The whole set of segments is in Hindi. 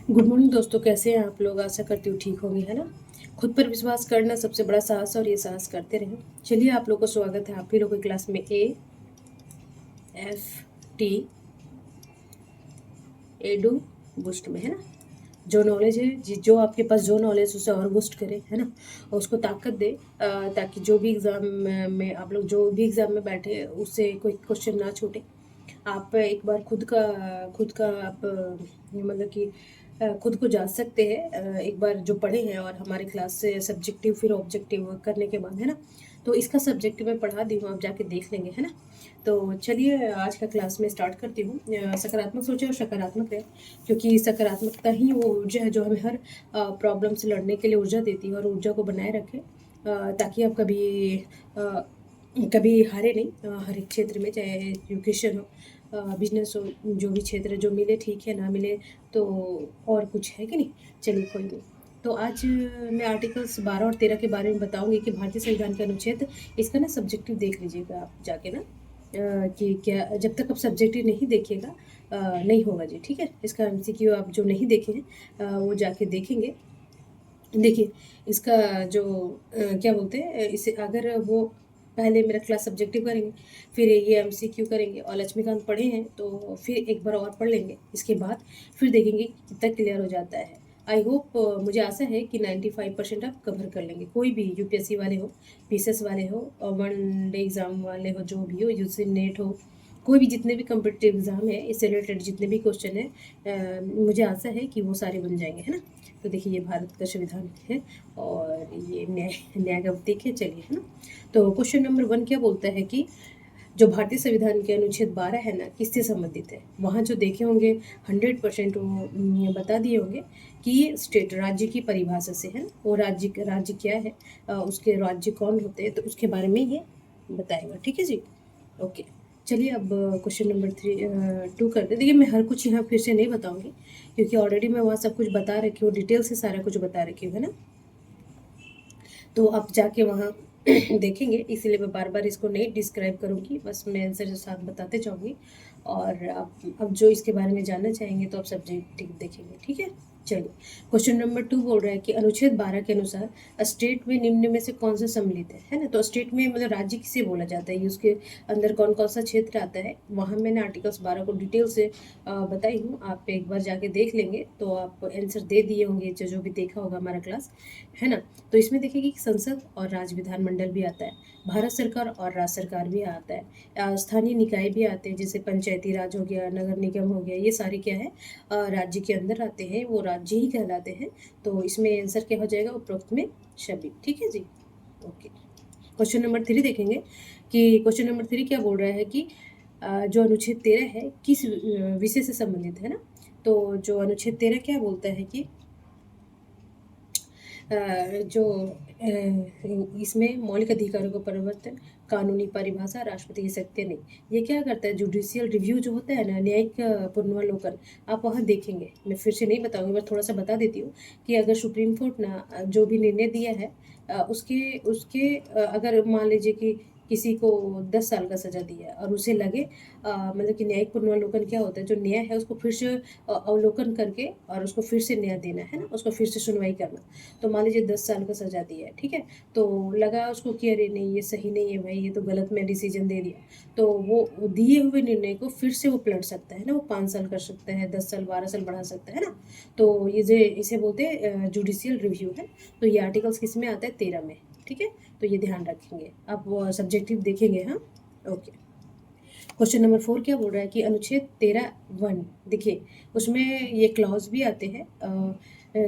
गुड मॉर्निंग दोस्तों, कैसे हैं आप लोग। आशा करती हूँ ठीक होंगे, है ना। खुद पर विश्वास करना सबसे बड़ा साहस, और ये साहस करते रहें। चलिए, आप लोग को स्वागत है आप ही लोगों की क्लास में AFT एडू बूस्ट में, है ना। जो नॉलेज है जो आपके पास जो नॉलेज उसे और बूस्ट करे, है ना, और उसको ताकत दे, ताकि जो भी एग्ज़ाम में आप लोग जो भी एग्ज़ाम में बैठे उससे कोई क्वेश्चन ना छूटे। आप एक बार खुद का आप मतलब कि खुद को जांच सकते हैं, एक बार जो पढ़े हैं, और हमारे क्लास से सब्जेक्टिव फिर ऑब्जेक्टिव करने के बाद, है ना। तो इसका सब्जेक्टिव मैं पढ़ा दी हूँ, आप जाके देख लेंगे, है ना। तो चलिए, आज का क्लास में स्टार्ट करती हूँ। सकारात्मक सोचें और सकारात्मक रहें, क्योंकि सकारात्मकता ही वो ऊर्जा है जो हमें हर प्रॉब्लम से लड़ने के लिए ऊर्जा देती है, और ऊर्जा को बनाए रखें, ताकि आप अ, कभी हारे नहीं। हर एक क्षेत्र में, चाहे एजुकेशन हो, बिजनेस हो, जो भी क्षेत्र जो मिले ठीक है, ना मिले तो और कुछ है कि नहीं। चलिए, कोई नहीं। तो आज मैं आर्टिकल्स 12 और 13 के बारे में बताऊंगी कि भारतीय संविधान के अनुच्छेद, इसका ना सब्जेक्टिव देख लीजिएगा आप जाके ना, कि क्या, जब तक आप सब्जेक्टिव नहीं देखिएगा नहीं होगा जी, ठीक है। इसका MCQ आप जो नहीं देखे हैं वो जाके देखेंगे। देखिए, इसका जो क्या बोलते हैं, इसे अगर वो पहले मेरा क्लास सब्जेक्टिव करेंगे, फिर ये MCQ करेंगे, और लक्ष्मीकांत पढ़े हैं तो फिर एक बार और पढ़ लेंगे, इसके बाद फिर देखेंगे कि कितना क्लियर हो जाता है। आई होप, मुझे आशा है कि 95% आप कवर कर लेंगे। कोई भी UPSC वाले हो, PCS वाले हो, और वन डे एग्ज़ाम वाले हो, जो भी हो, यूजी नेट हो, कोई भी जितने भी कम्पिटिटिव एग्ज़ाम है, इससे रिलेटेड जितने भी क्वेश्चन है, मुझे आशा है कि वो सारे बन जाएंगे, है ना। तो देखिए, ये भारत का संविधान है, और ये न्याय का प्रतीक है। चलिए, है ना। तो क्वेश्चन नंबर 1 क्या बोलता है कि जो भारतीय संविधान के अनुच्छेद 12 है ना, किससे संबंधित है। वहाँ जो देखे होंगे 100% वो बता दिए होंगे कि ये स्टेट, राज्य की परिभाषा से है ना, वो राज्य क्या है, उसके राज्य कौन होते हैं, तो उसके बारे में ये बताएगा, ठीक है जी। ओके। चलिए, अब क्वेश्चन नंबर 2 करते हैं। देखिए, मैं हर कुछ यहाँ फिर से नहीं बताऊंगी, क्योंकि ऑलरेडी मैं वहाँ सब कुछ बता रखी हूँ, डिटेल से सारा कुछ बता रखी हूँ, है ना। तो आप जाके वहाँ देखेंगे, इसीलिए मैं बार बार इसको नहीं डिस्क्राइब करूँगी, बस मैं आंसर के साथ बताते जाऊँगी। और आप अब जो इसके बारे में जानना चाहेंगे तो आप सब्जेक्ट देखेंगे, ठीक है। चलिए, क्वेश्चन नंबर 2 बोल रहा है कि अनुच्छेद 12 के अनुसार स्टेट में निम्न में से कौन सा सम्मिलित है ना। तो स्टेट में मतलब राज्य किसे बोला जाता है, उसके अंदर कौन कौन सा क्षेत्र आता है, वहाँ मैंने आर्टिकल्स 12 को डिटेल से बताई हूँ। आप एक बार जाके देख लेंगे तो आप आंसर दे दिए होंगे, जो भी देखा होगा हमारा क्लास, है ना। तो इसमें देखिए कि संसद और राज्य विधानमंडल भी आता है, भारत सरकार और राज्य सरकार भी आता है, स्थानीय निकाय भी आते हैं, जैसे पंचायती राज हो गया, नगर निगम हो गया, ये सारे क्या है, राज्य के अंदर आते हैं, वो राज्य ही कहलाते हैं। तो इसमें आंसर क्या हो जाएगा, उपरोक्त में सभी, ठीक है जी। ओके। क्वेश्चन नंबर 3 देखेंगे कि क्वेश्चन नंबर 3 क्या बोल रहा है कि जो अनुच्छेद 13 है किस विषय से संबंधित है ना। तो जो अनुच्छेद 13 क्या बोलता है कि जो इसमें मौलिक अधिकारों का परिवर्तन, कानूनी परिभाषा, राष्ट्रपति की शक्ति नहीं। ये क्या करता है, जुडिशियल रिव्यू जो होता है ना, न्यायिक पुनर्वलोकन, आप वहाँ देखेंगे। मैं फिर से नहीं बताऊंगी, बस थोड़ा सा बता देती हूँ कि अगर सुप्रीम कोर्ट ना जो भी निर्णय दिया है, उसके उसके अगर मान लीजिए कि किसी को 10 साल का सजा दिया है, और उसे लगे मतलब कि न्यायिक पुनर्वलोकन क्या होता है, जो न्याय है उसको फिर से अवलोकन करके और उसको फिर से न्याय देना, है ना, उसको फिर से सुनवाई करना। तो मान लीजिए 10 साल का सजा दिया है, ठीक है। तो लगा उसको कि अरे नहीं, ये सही नहीं है भाई, ये तो गलत मैं डिसीजन दे दिया, तो वो दिए हुए निर्णय को फिर से वो पलट सकता है ना, वो 5 साल कर सकता है, 10 साल 12 साल बढ़ा सकता है ना। तो ये जो इसे बोलते हैं जुडिशियल रिव्यू है। तो ये आर्टिकल्स किस में आता है, 13 में, ठीक है। तो ये ध्यान रखेंगे, आप सब्जेक्टिव देखेंगे, हाँ। ओके। क्वेश्चन नंबर 4 क्या बोल रहा है कि अनुच्छेद 13(1), देखिए उसमें ये क्लॉज भी आते हैं,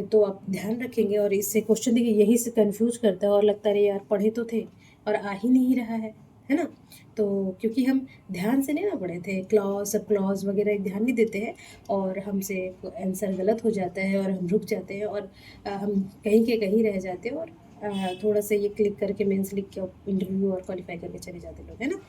तो आप ध्यान रखेंगे। और इससे क्वेश्चन देखिए यहीं से कंफ्यूज करता है, और लगता है यार पढ़े तो थे और आ ही नहीं रहा है ना। तो क्योंकि हम ध्यान से नहीं ना पढ़े थे, क्लॉज सब क्लॉज वगैरह ध्यान नहीं देते हैं, और हमसे आंसर गलत हो जाता है, और हम रुक जाते हैं, और हम कहीं के कहीं रह जाते हैं, और थोड़ा सा ये क्लिक करके मेंस लिख के इंटरव्यू और क्वालिफाई करके चले जाते लोग, है ना।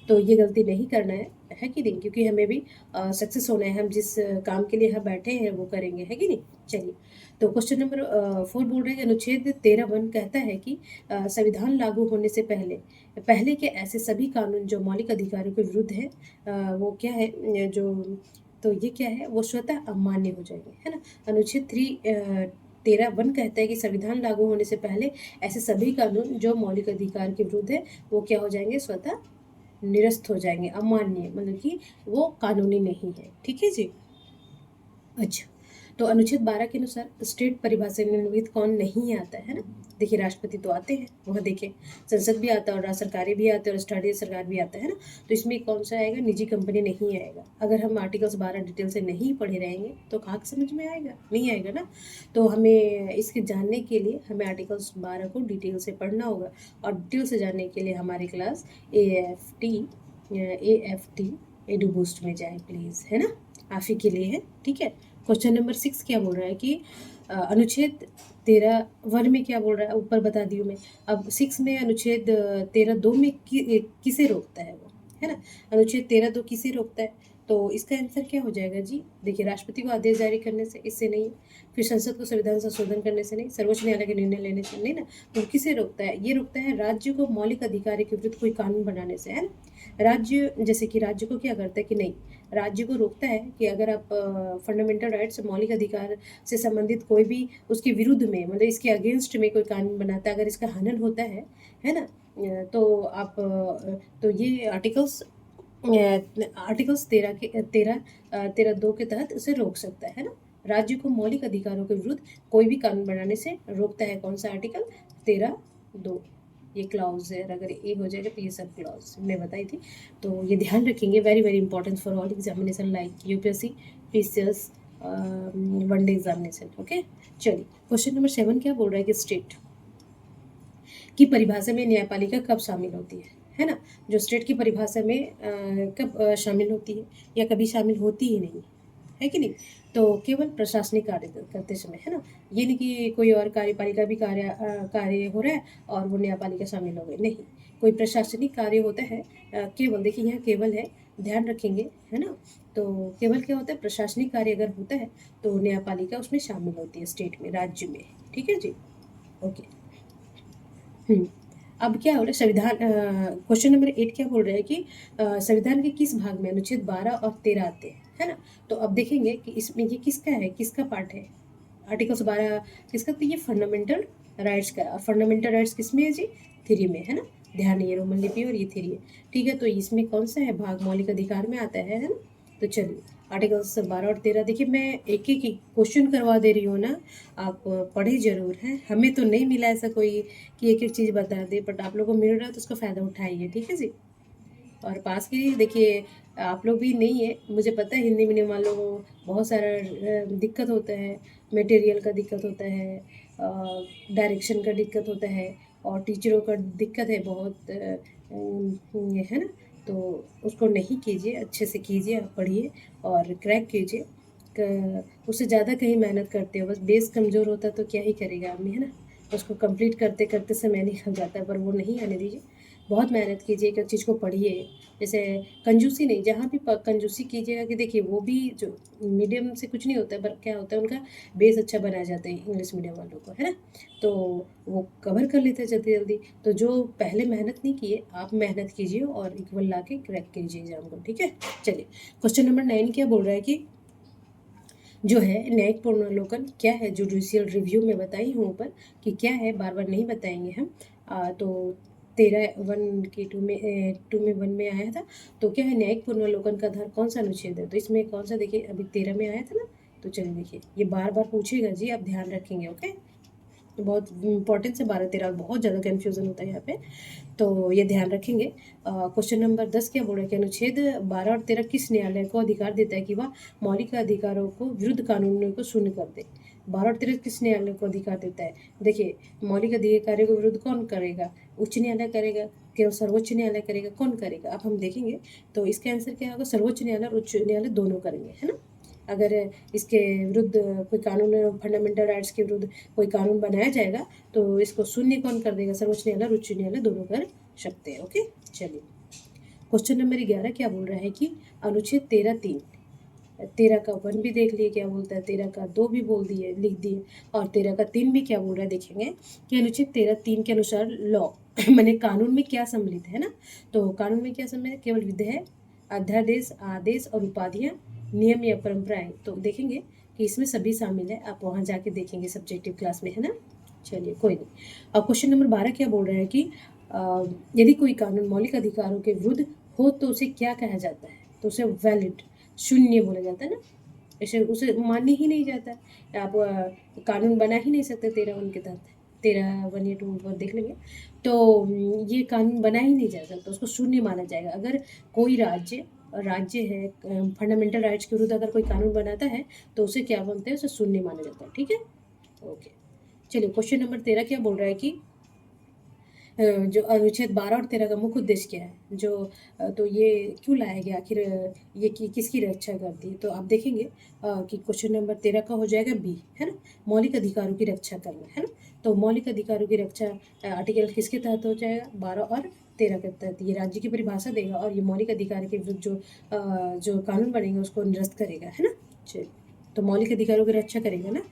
तो ये गलती नहीं करना है कि नहीं, क्योंकि हमें भी सक्सेस होना है, हम जिस काम के लिए यहाँ बैठे हैं वो करेंगे, है कि नहीं। चलिए, तो क्वेश्चन नंबर 4 बोल रहे हैं कि अनुच्छेद 13(1) कहता है कि संविधान लागू होने से पहले पहले के ऐसे सभी कानून जो मौलिक अधिकारों के विरुद्ध है, वो क्या है, जो तो ये क्या है, वो स्वतः अमान्य हो जाएंगे, है ना। अनुच्छेद 13(1) कहता है कि संविधान लागू होने से पहले ऐसे सभी कानून जो मौलिक अधिकार के विरुद्ध है वो क्या हो जाएंगे, स्वतः निरस्त हो जाएंगे, अमान्य, मतलब कि वो कानूनी नहीं है। ठीक है जी। अच्छा, तो अनुच्छेद 12 के अनुसार स्टेट परिभाषा में निम्नलिखित कौन नहीं आता है ना। देखिए राष्ट्रपति तो आते हैं, वह देखिए संसद भी आता है और राज्य सरकारें भी आते हैं और स्थानीय सरकार भी आता है ना। तो इसमें कौन सा आएगा, निजी कंपनी नहीं आएगा। अगर हम आर्टिकल्स 12 डिटेल से नहीं पढ़े रहेंगे तो कहाँ समझ में आएगा, नहीं आएगा ना। तो हमें इसके जानने के लिए हमें आर्टिकल्स 12 को डिटेल से पढ़ना होगा, और डिटेल से जानने के लिए हमारी क्लास AFT एडू बूस्ट में जाए प्लीज़, है ना, आप ही के लिए है। ठीक है। क्वेश्चन नंबर 6 क्या बोल रहा है कि अनुच्छेद 13(1) में क्या बोल रहा है, ऊपर बता दी हूँ मैं। अब 6 में अनुच्छेद 13(2) में किसे रोकता है वो, है ना। अनुच्छेद 13(2) किसे रोकता है, तो इसका आंसर क्या हो जाएगा जी। देखिए राष्ट्रपति को आदेश जारी करने से, इससे नहीं। फिर संसद को संविधान संशोधन करने से नहीं, सर्वोच्च न्यायालय के निर्णय लेने से नहीं ना। तो किसे रोकता है, ये रोकता है राज्य को मौलिक अधिकार के विरुद्ध कोई कानून बनाने से, है ना। राज्य, जैसे कि राज्य को क्या करता है कि नहीं, राज्य को रोकता है कि अगर आप फंडामेंटल राइट्स, मौलिक अधिकार से संबंधित कोई भी उसके विरुद्ध में, मतलब इसके अगेंस्ट में कोई कानून बनाता है, अगर इसका हनन होता है ना, तो आप तो ये आर्टिकल्स 13(2) के तहत उसे रोक सकता है ना। राज्य को मौलिक अधिकारों के विरुद्ध कोई भी कानून बनाने से रोकता है, कौन सा आर्टिकल, 13(2). ये क्लॉज है, अगर ये हो जाएगा तो ये सब क्लॉज मैं बताई थी। तो ये ध्यान रखेंगे, very very important for all examination like UPSC, PCS, one day examination. Okay, चलिए क्वेश्चन नंबर 7 क्या बोल रहा है कि स्टेट की परिभाषा में न्यायपालिका कब शामिल होती है ना। जो स्टेट की परिभाषा में कब शामिल होती है, या कभी शामिल होती ही नहीं है कि नहीं। तो केवल प्रशासनिक कार्य करते समय, है ना। ये नहीं कि कोई और कार्यपालिका भी कार्य हो रहा है और वो न्यायपालिका शामिल हो गए, नहीं। कोई प्रशासनिक कार्य होता है, केवल, देखिए यहाँ केवल है, ध्यान रखेंगे, है ना। तो केवल क्या होता है, प्रशासनिक कार्य अगर होता है तो न्यायपालिका उसमें शामिल होती है, स्टेट में, राज्य में। ठीक है जी, ओके। अब क्या हो रहा है, संविधान, क्वेश्चन नंबर 8 क्या बोल रहा है कि संविधान के किस भाग में अनुच्छेद 12 और 13 आते हैं, है ना। तो अब देखेंगे कि इसमें ये किसका है, किसका पार्ट है, आर्टिकल्स 12 किसका, तो ये फंडामेंटल राइट्स का। फंडामेंटल राइट्स किसमें है जी, 3 में, है ना। ध्यान, ये रोमन लिपि और ये 3 है। ठीक है, तो इसमें कौन सा है भाग, मौलिक अधिकार में आता है ना। तो चलिए आर्टिकल्स 12 और 13, देखिए मैं एक एक क्वेश्चन करवा दे रही हूँ ना, आप पढ़े जरूर हैं। हमें तो नहीं मिला ऐसा कोई कि एक एक चीज़ बता दे, बट आप लोगों को मिल रहा है तो उसका फ़ायदा उठाइए, ठीक है जी। और पास के लिए देखिए, आप लोग भी नहीं है, मुझे पता है हिंदी मीडियम वालों को बहुत सारा दिक्कत होता है, मटेरियल का दिक्कत होता है, डायरेक्शन का दिक्कत होता है, और टीचरों का दिक्कत है बहुत, है ना। तो उसको नहीं कीजिए, अच्छे से कीजिए, आप पढ़िए और क्रैक कीजिए। उससे ज़्यादा कहीं मेहनत करते हो, बस बेस कमज़ोर होता है तो क्या ही करेगा आदमी, है ना। उसको कंप्लीट करते करते समय निकल जाता है, पर वो नहीं आने दीजिए। बहुत मेहनत कीजिए, एक चीज़ को पढ़िए। जैसे कंजूसी नहीं, जहाँ भी कंजूसी कीजिएगा, कि देखिए वो भी जो मीडियम से कुछ नहीं होता है, पर क्या होता है उनका बेस अच्छा बना जाता है इंग्लिश मीडियम वालों को, है ना। तो वो कवर कर लेते हैं जल्दी जल्दी। तो जो पहले मेहनत नहीं किए, आप मेहनत कीजिए और इक्वल ला के क्रैक कीजिए एग्जाम को, ठीक है। चलिए क्वेश्चन नंबर 9 क्या बोल रहा है कि जो है न्यायिक पुनर्वलोकन क्या है, जुडिशियल रिव्यू में बताई हूँ ऊपर कि क्या है, बार बार नहीं बताएंगे हम। तो 13(1) की 2 में 1 में आया था। तो क्या है, न्यायिक पुनर्वलोकन का आधार कौन सा अनुच्छेद है, तो इसमें कौन सा, देखिए अभी 13 में आया था ना। तो चलिए देखिए, ये बार बार पूछेगा जी, आप ध्यान रखेंगे, ओके। तो बहुत इंपॉर्टेंट से 12-13, बहुत ज़्यादा कन्फ्यूज़न होता है यहाँ पे, तो ये ध्यान रखेंगे। क्वेश्चन नंबर 10 क्या बोल रहा है कि अनुच्छेद 12 और 13 किस न्यायालय को अधिकार देता है कि वह मौलिक अधिकारों को विरुद्ध कानूनों को शून्य कर दे। 12 और 13 किस न्यायालय को अधिकार देता है, देखिए मौलिक अधिकारों के विरुद्ध कौन करेगा, उच्च न्यायालय करेगा, केवल सर्वोच्च न्यायालय करेगा, कौन करेगा, अब हम देखेंगे। तो इसका आंसर क्या होगा, सर्वोच्च न्यायालय और उच्च न्यायालय दोनों करेंगे, है ना। अगर इसके विरुद्ध कोई कानून, फंडामेंटल राइट्स के विरुद्ध कोई कानून बनाया जाएगा तो इसको शून्य कौन कर देगा, सर्वोच्च न्यायालय और उच्च न्यायालय दोनों कर सकते हैं, ओके। चलिए क्वेश्चन नंबर 11 क्या बोल रहा है कि अनुच्छेद 13(3), 13 का 1 भी देख लिए क्या बोलता है, 13 का 2 भी बोल दिए, लिख दिए, और 13 का 3 भी क्या बोल रहा है, देखेंगे कि अनुच्छेद 13(3) के अनुसार लॉ मैंने कानून में क्या सम्मिलित है ना। तो कानून में क्या सम्मिलित है, केवल विधेयक, अध्यादेश, आदेश और उपाधियाँ, नियम या परंपराएं, तो देखेंगे कि इसमें सभी शामिल है। आप वहाँ जाके देखेंगे सब्जेक्टिव क्लास में, है ना। चलिए कोई नहीं। अब क्वेश्चन नंबर 12 क्या बोल रहा है कि यदि कोई कानून मौलिक अधिकारों के विरुद्ध हो तो उसे क्या कहा जाता है, तो उसे वैलिड, शून्य बोला जाता है ना। ऐसे उसे मान्य ही नहीं जाता है। आप कानून बना ही नहीं सकते 13(1) के तहत। 13(1) या 2 पर देख लेंगे। तो ये कानून बना ही नहीं जा सकता, उसको शून्य माना जाएगा। अगर कोई राज्य है फंडामेंटल राइट्स के विरुद्ध अगर कोई कानून बनाता है तो उसे क्या बोलते हैं, उसे शून्य माना जाता है। ठीक है, ओके। चलिए क्वेश्चन नंबर 13 क्या बोल रहा है कि जो अनुच्छेद 12 और 13 का मुख्य उद्देश्य क्या है, जो तो ये क्यों लाया गया आखिर, ये किसकी रक्षा करती है। तो आप देखेंगे कि क्वेश्चन नंबर 13 का हो जाएगा बी, है ना, मौलिक अधिकारों की रक्षा करना, है ना। तो मौलिक अधिकारों की रक्षा आर्टिकल किसके तहत हो जाएगा, 12 और 13 के तहत। ये राज्य की परिभाषा देगा और ये मौलिक अधिकार के विरुद्ध जो कानून बनेगा उसको निरस्त करेगा, है ना। चलिए, तो मौलिक अधिकारों की रक्षा करेगा ना,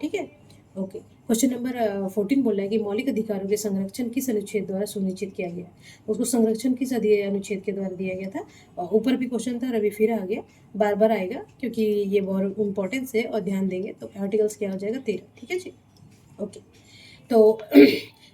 ठीक है, ओके। क्वेश्चन नंबर 14 बोल रहा है कि मौलिक अधिकारों के संरक्षण किस अनुच्छेद द्वारा सुनिश्चित किया गया। उसको संरक्षण किस अनुच्छेद के द्वारा दिया गया था। और ऊपर भी क्वेश्चन था और अभी फिर आ गया, बार बार आएगा क्योंकि ये बहुत इंपॉर्टेंस है और ध्यान देंगे। तो आर्टिकल्स क्या हो जाएगा, 13, ठीक है जी, ओके। तो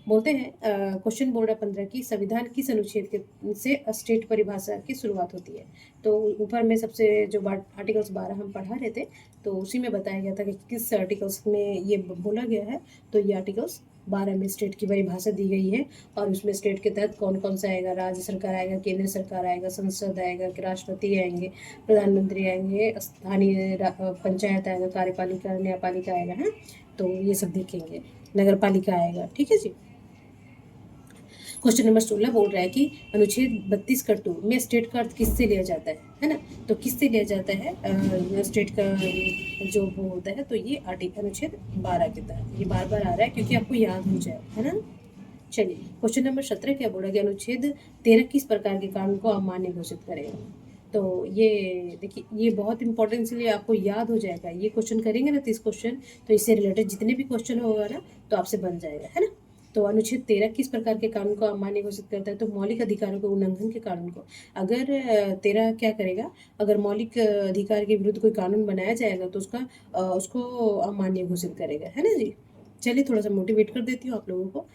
बोलते हैं क्वेश्चन बोर्ड 15 की संविधान किस अनुच्छेद के से स्टेट परिभाषा की शुरुआत होती है। तो ऊपर में सबसे जो आर्टिकल्स 12 हम पढ़ा रहे थे, तो उसी में बताया गया था कि किस आर्टिकल्स में ये बोला गया है। तो ये आर्टिकल्स 12 में स्टेट की परिभाषा दी गई है और उसमें स्टेट के तहत कौन कौन सा आएगा, राज्य सरकार आएगा, केंद्र सरकार आएगा, संसद आएगा, राष्ट्रपति आएंगे, प्रधानमंत्री आएंगे, स्थानीय पंचायत आएगा, कार्यपालिका, न्यायपालिका आएगा, है। तो ये सब देखेंगे, नगर पालिका आएगा, ठीक है जी। क्वेश्चन नंबर 16 बोल रहा है कि अनुच्छेद 32 का 2 में स्टेट का अर्थ किससे लिया जाता है ना। तो किससे लिया जाता है स्टेट का जो वो होता है, तो ये आर्टिकल अनुच्छेद 12 के तहत। ये बार बार आ रहा है क्योंकि आपको याद हो जाए, है ना। चलिए क्वेश्चन नंबर 17 क्या बोला गया, अनुच्छेद 13 किस प्रकार के कानून को अमान्य घोषित करेगा। तो ये देखिए, ये बहुत इंपॉर्टेंट, इसलिए आपको याद हो जाएगा। ये क्वेश्चन करेंगे ना 30 क्वेश्चन, तो इससे रिलेटेड जितने भी क्वेश्चन होगा ना तो आपसे बन जाएगा, है ना। तो अनुच्छेद 13 किस प्रकार के कानून को अमान्य घोषित करता है, तो मौलिक अधिकारों के उल्लंघन के कानून को। अगर 13 क्या करेगा, अगर मौलिक अधिकार के विरुद्ध कोई कानून बनाया जाएगा तो उसको अमान्य घोषित करेगा, है ना जी। चलिए थोड़ा सा मोटिवेट कर देती हूँ आप लोगों को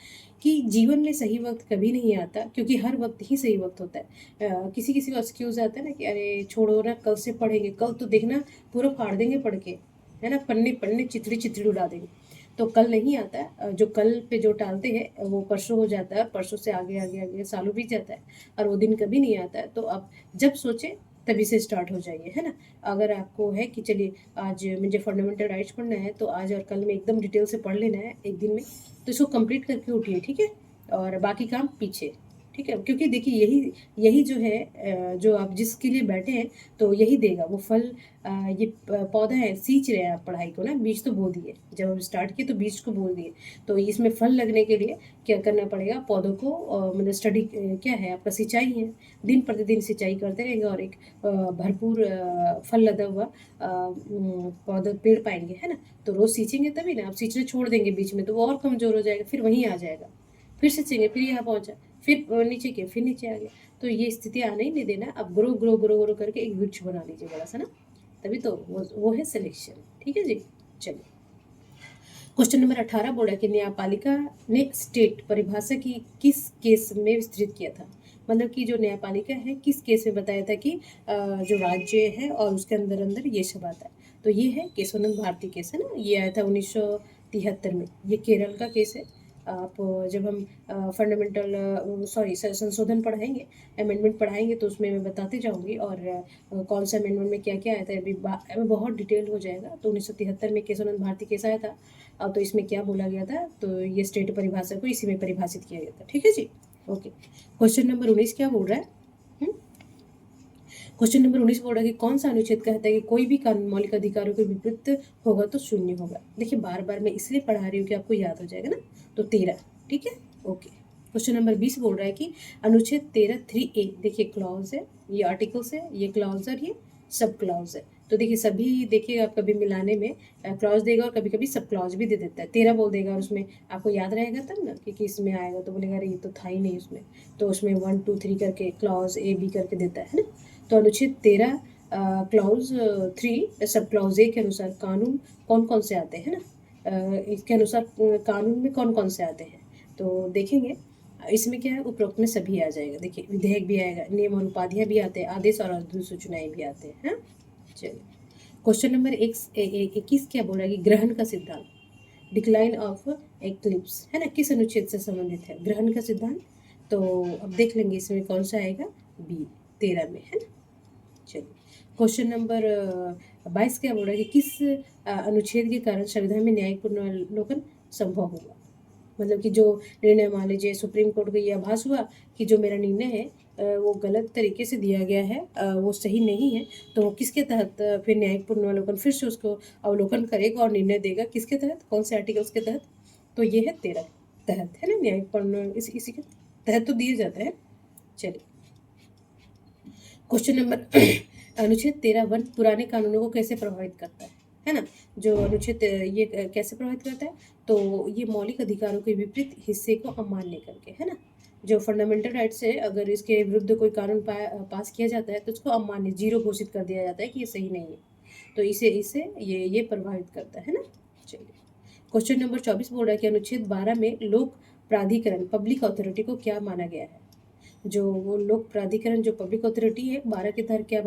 कि जीवन में सही वक्त कभी नहीं आता, क्योंकि हर वक्त ही सही वक्त होता है। किसी किसी को एक्सक्यूज आता है ना कि अरे छोड़ो ना, कल से पढ़ेंगे, कल तो देखना पूरा फाड़ देंगे पढ़ के, है ना, पन्ने पन्ने चितड़ी चितड़ी उड़ा देंगे। तो कल नहीं आता है, जो कल पे जो टालते हैं वो परसों हो जाता है, परसों से आगे आगे आगे सालों बीत जाता है और वो दिन कभी नहीं आता है। तो आप जब सोचे तभी से स्टार्ट हो जाइए, है ना। अगर आपको है कि चलिए आज मुझे फंडामेंटल राइट्स पढ़ना है, तो आज और कल में एकदम डिटेल से पढ़ लेना है एक दिन में, तो इसको कंप्लीट करके उठिए, ठीक है, और बाकी काम पीछे, ठीक है। क्योंकि देखिए यही यही जो है जो आप जिसके लिए बैठे हैं तो यही देगा वो फल। ये पौधा है, सींच रहे हैं आप पढ़ाई को ना, बीज तो बो दिए, जब हम स्टार्ट किए तो बीज को बो दिए। तो इसमें फल लगने के लिए क्या करना पड़ेगा, पौधों को मतलब स्टडी क्या है आपका, सिंचाई है। दिन प्रतिदिन सिंचाई करते रहेंगे और एक भरपूर फल लदा हुआ पौधा पेड़ पाएंगे, है ना। तो रोज सींचेंगे तभी ना, आप सींचना छोड़ देंगे बीच में तो वो और कमजोर हो जाएगा, फिर वहीं आ जाएगा, फिर सींचेंगे, फिर यहाँ पहुंचा, फिर नीचे किया, फिर नीचे आ गया। तो ये स्थिति आने ही नहीं देना, आप ग्रो ग्रो ग्रो ग्रो करके एक वृक्ष बना लीजिए बड़ा सा ना, तभी तो वो है सिलेक्शन, ठीक है जी। चलिए क्वेश्चन नंबर 18 बोला कि न्यायपालिका ने स्टेट परिभाषा की किस केस में विस्तृत किया था। मतलब कि जो न्यायपालिका है किस केस में बताया था कि जो राज्य है और उसके अंदर अंदर ये सब आता है। तो ये है केशवानंद भारती केस, है ना, ये आया था 1973 में। ये केरल का केस है। आप जब हम फंडामेंटल संशोधन पढ़ाएंगे, अमेंडमेंट पढ़ाएंगे, तो उसमें मैं बताते जाऊंगी और कौन सा अमेंडमेंट में क्या क्या आया था, अभी बहुत डिटेल हो जाएगा। तो 1973 में केशवानंद भारती केस आया था। तो इसमें क्या बोला गया था, तो ये स्टेट परिभाषा को इसी में परिभाषित किया गया था, ठीक है जी, ओके। क्वेश्चन नंबर 19 क्या बोल रहा है, क्वेश्चन नंबर 19 बोल रहा है कि कौन सा अनुच्छेद कहता है कि कोई भी कानून मौलिक अधिकारों के विपरीत होगा तो शून्य होगा। देखिए बार बार मैं इसलिए पढ़ा रही हूँ कि आपको याद हो जाएगा ना। तो 13, ठीक है, ओके। क्वेश्चन नंबर 20 बोल रहा है कि अनुच्छेद 13 3A, देखिए क्लॉज है, ये आर्टिकल्स है, ये क्लॉज और ये सब क्लॉज है। तो देखिए सभी देखिए आप कभी मिलाने में क्लॉज देगा और कभी कभी सब क्लॉज भी दे देता है। 13 बोल देगा और उसमें आपको याद रहेगा तब ना कि इसमें आएगा, तो बोलेगा अरे ये तो था ही नहीं उसमें, तो उसमें 1 2 3 करके क्लॉज A B करके देता है ना। तो अनुच्छेद 13 क्लाउज 3 सब क्लाउज ए के अनुसार कानून कौन कौन से आते हैं ना, इसके अनुसार कानून में कौन कौन से आते हैं तो देखेंगे। इसमें क्या है, उपरोक्त में सभी आ जाएगा। देखिए विधेयक भी आएगा, नियम और उपाधियां भी आते हैं, आदेश और अधिसूचनाएं भी आते हैं। हाँ चलिए, क्वेश्चन नंबर 21 क्या बोल रहा है कि ग्रहण का सिद्धांत, डिक्लाइन ऑफ एक्लिप्स, है ना, किस अनुच्छेद से संबंधित है ग्रहण का सिद्धांत। तो अब देख लेंगे इसमें कौन सा आएगा, बी 13 में, है ना। चलिए, क्वेश्चन नंबर 22 क्या बोल रहा है कि किस अनुच्छेद के कारण संविधान में न्यायिक पुनर्विलोकन संभव होगा। मतलब कि जो निर्णय, मान लीजिए सुप्रीम कोर्ट को ये आभास हुआ कि जो मेरा निर्णय है वो गलत तरीके से दिया गया है, वो सही नहीं है, तो वो किसके तहत फिर न्यायिक पुनर्विलोकन फिर से उसको अवलोकन करेगा और निर्णय देगा, किसके तहत, कौन से आर्टिकल्स के तहत। तो ये है 13 तहत, है ना, न्यायिक पुनर्विलोकन इसी के तहत तो दिए जाते हैं। चलिए, क्वेश्चन नंबर अनुच्छेद 13 वन पुराने कानूनों को कैसे प्रभावित करता है ना। जो अनुच्छेद ये कैसे प्रभावित करता है, तो ये मौलिक अधिकारों के विपरीत हिस्से को अमान्य करके, है ना। जो फंडामेंटल राइट्स है, अगर इसके विरुद्ध कोई कानून पास किया जाता है तो उसको अमान्य, जीरो घोषित कर दिया जाता है कि ये सही नहीं है। तो इसे इसे ये प्रभावित करता है ना। चलिए, क्वेश्चन नंबर 24 बोल रहा है कि अनुच्छेद 12 में लोक प्राधिकरण, पब्लिक अथॉरिटी को क्या माना गया है। जो वो लोक प्राधिकरण, जो पब्लिक अथॉरिटी है, 12 के तहत क्या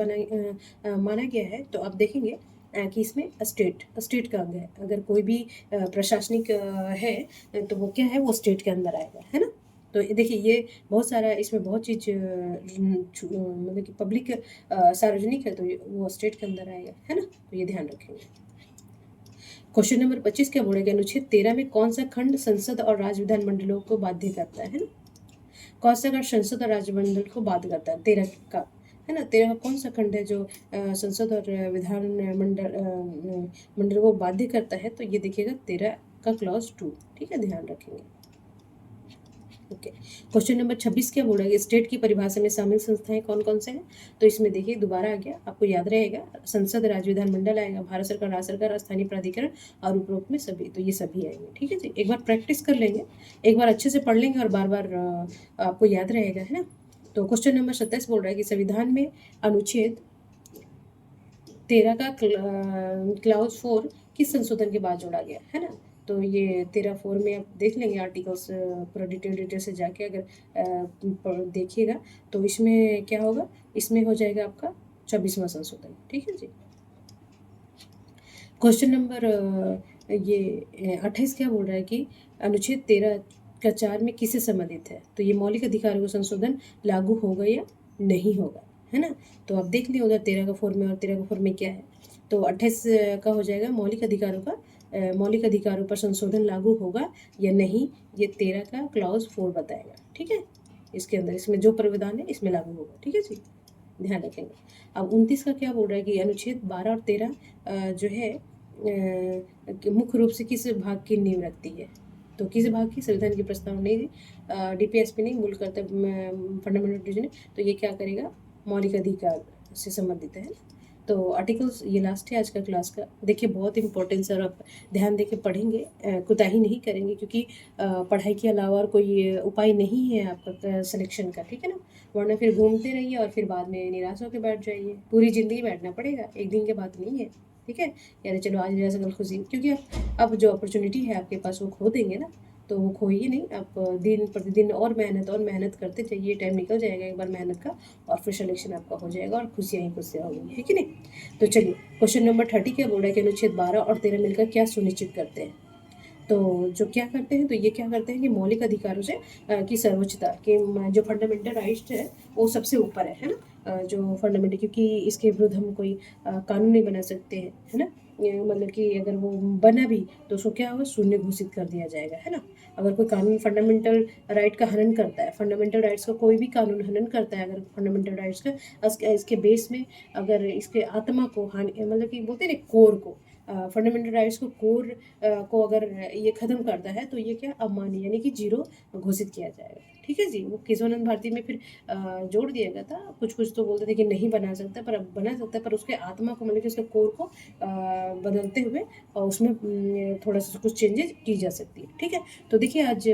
माना गया है। तो आप देखेंगे कि इसमें स्टेट का अंग है। अगर कोई भी प्रशासनिक है तो वो क्या है, वो स्टेट के अंदर आएगा, है ना। तो देखिए ये बहुत सारा इसमें बहुत चीज़ मतलब कि पब्लिक सार्वजनिक है, तो वो स्टेट के अंदर आएगा, है ना। तो ये ध्यान रखेंगे। क्वेश्चन नंबर 25 क्या बोलेगा, अनुच्छेद 13 में कौन सा खंड संसद और राज्य विधानमंडलों को बाध्य करता है ना। कौन सा खंड संसद और राज्यमंडल को बाध्य करता है, 13 का, है ना। 13 कौन सा खंड है जो संसद और विधान मंडल को बाध्य करता है, तो ये देखिएगा 13 का क्लॉज 2, ठीक है, ध्यान रखेंगे। ओके, क्वेश्चन नंबर 26 क्या बोल रहा है, स्टेट की परिभाषा में शामिल संस्थाएं कौन कौन से हैं। तो इसमें देखिए दोबारा आ गया, आपको याद रहेगा, संसद, राज्य विधानमंडल आएगा, भारत सरकार, राज्य सरकार, स्थानीय प्राधिकरण और उपरोक्त में सभी, तो ये सभी आएंगे, ठीक है जी। एक बार प्रैक्टिस कर लेंगे, एक बार अच्छे से पढ़ लेंगे और बार बार आपको याद रहेगा, है ना। तो क्वेश्चन नंबर 27 बोल रहा है कि संविधान में अनुच्छेद 13 का क्लाउज 4 किस संशोधन के बाद जोड़ा गया, है ना। तो ये 13(4) में आप देख लेंगे आर्टिकल्स पूरा डिटेल से जाके, अगर देखिएगा तो इसमें क्या होगा, इसमें हो जाएगा आपका 24वां संशोधन, ठीक है जी। क्वेश्चन नंबर ये 28 क्या बोल रहा है कि अनुच्छेद 13 का 4 में किससे संबंधित है। तो ये मौलिक अधिकारों का संशोधन लागू होगा या नहीं होगा, है ना। तो आप देख लें उधर 13 का 4 में और 13 का 4 में क्या है। तो 28 का हो जाएगा मौलिक अधिकारों का, मौलिक अधिकारों पर संशोधन लागू होगा या नहीं, ये 13 का क्लॉज 4 बताएगा, ठीक है। इसके अंदर, इसमें जो प्रावधान है इसमें लागू होगा, ठीक है जी, ध्यान रखेंगे। अब 29 का क्या बोल रहा है कि अनुच्छेद 12 और 13 जो है मुख्य रूप से किस भाग की नींव रखती है। तो किस भाग की, संविधान की प्रस्तावना नहीं दी, डीपीएसपी नहीं, मूल कर्तव्य फंडामेंटल डिवीजन, तो ये क्या करेगा, मौलिक अधिकार से संबंधित है। तो आर्टिकल्स ये लास्ट है आज का क्लास का। देखिए बहुत इंपॉर्टेंस है और आप ध्यान दे के पढ़ेंगे, कोताही नहीं करेंगे, क्योंकि पढ़ाई के अलावा और कोई उपाय नहीं है आपका सिलेक्शन का, ठीक है ना। वरना फिर घूमते रहिए और फिर बाद में निराश होकर बैठ जाइए, पूरी ज़िंदगी बैठना पड़ेगा, एक दिन की बात नहीं है, ठीक है। यानी चलो आज जैसे कल खुशी, क्योंकि आप अब जो अपॉर्चुनिटी है आपके पास वो खो देंगे ना, तो वो खोइए नहीं, आप दिन प्रतिदिन और मेहनत करते जाइए, टाइम निकल जाएगा एक बार मेहनत का, और फिर सिलेक्शन आपका हो जाएगा और खुशियाँ ही खुशियाँ होंगी, है कि नहीं। तो चलिए, क्वेश्चन नंबर 30 क्या बोल रहा है कि अनुच्छेद 12 और 13 मिलकर क्या सुनिश्चित करते हैं। तो जो क्या करते हैं, तो ये क्या करते हैं कि मौलिक अधिकारों से की सर्वोच्चता, कि जो फंडामेंटल राइट्स है वो सबसे ऊपर है ना। जो फंडामेंटल, क्योंकि इसके विरुद्ध हम कोई कानून नहीं बना सकते हैं, है ना। मतलब कि अगर वो बना भी तो उसको क्या होगा, शून्य घोषित कर दिया जाएगा, है ना। अगर कोई कानून फंडामेंटल राइट का हनन करता है, फंडामेंटल राइट्स का कोई भी कानून हनन करता है, अगर फंडामेंटल राइट्स का इसके बेस में, अगर इसके आत्मा को हानि, मतलब कि बोलते हैं ना कोर को, फंडामेंटल राइट्स को कोर को अगर ये ख़त्म करता है, तो ये क्या, अमान्य यानी कि जीरो घोषित किया जाएगा, ठीक है जी। वो केशवानंद भारती में फिर जोड़ दिया गया था, कुछ कुछ तो बोलते थे कि नहीं बना सकता, पर अब बना सकता है, पर उसके आत्मा को, मतलब कि उसके कोर को बदलते हुए और उसमें थोड़ा सा कुछ चेंजेस की जा सकती है, ठीक है। तो देखिए आज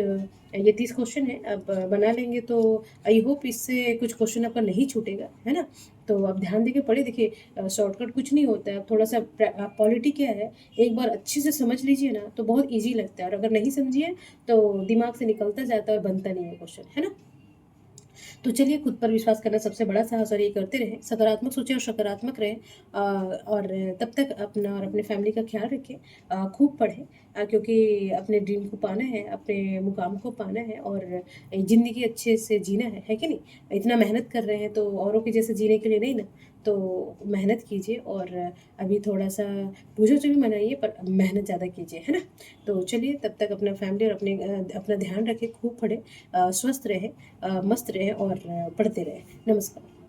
ये 30 क्वेश्चन है, अब बना लेंगे तो आई होप इससे कुछ क्वेश्चन आपका नहीं छूटेगा, है ना। तो आप ध्यान देके पढ़े, देखिए शॉर्टकट कुछ नहीं होता है, थोड़ा सा पॉलिटी क्या है, एक बार अच्छे से समझ लीजिए ना तो बहुत ईजी लगता है, और अगर नहीं समझिए तो दिमाग से निकलता जाता है और बनता नहीं है क्वेश्चन, है ना। तो चलिए, खुद पर विश्वास करना सबसे बड़ा साहस, और ये करते रहें, सकारात्मक सोचें और सकारात्मक रहें। और तब तक अपना और अपने फैमिली का ख्याल रखें, खूब पढ़ें, क्योंकि अपने ड्रीम को पाना है, अपने मुकाम को पाना है, और ज़िंदगी अच्छे से जीना है कि नहीं। इतना मेहनत कर रहे हैं तो औरों के जैसे जीने के लिए नहीं ना, तो मेहनत कीजिए, और अभी थोड़ा सा बोझो भी मनाइए, पर मेहनत ज़्यादा कीजिए, है ना। तो चलिए, तब तक अपना फैमिली और अपना ध्यान रखें, खूब पढ़ें, स्वस्थ रहें, मस्त रहें, और पढ़ते रहें। नमस्कार।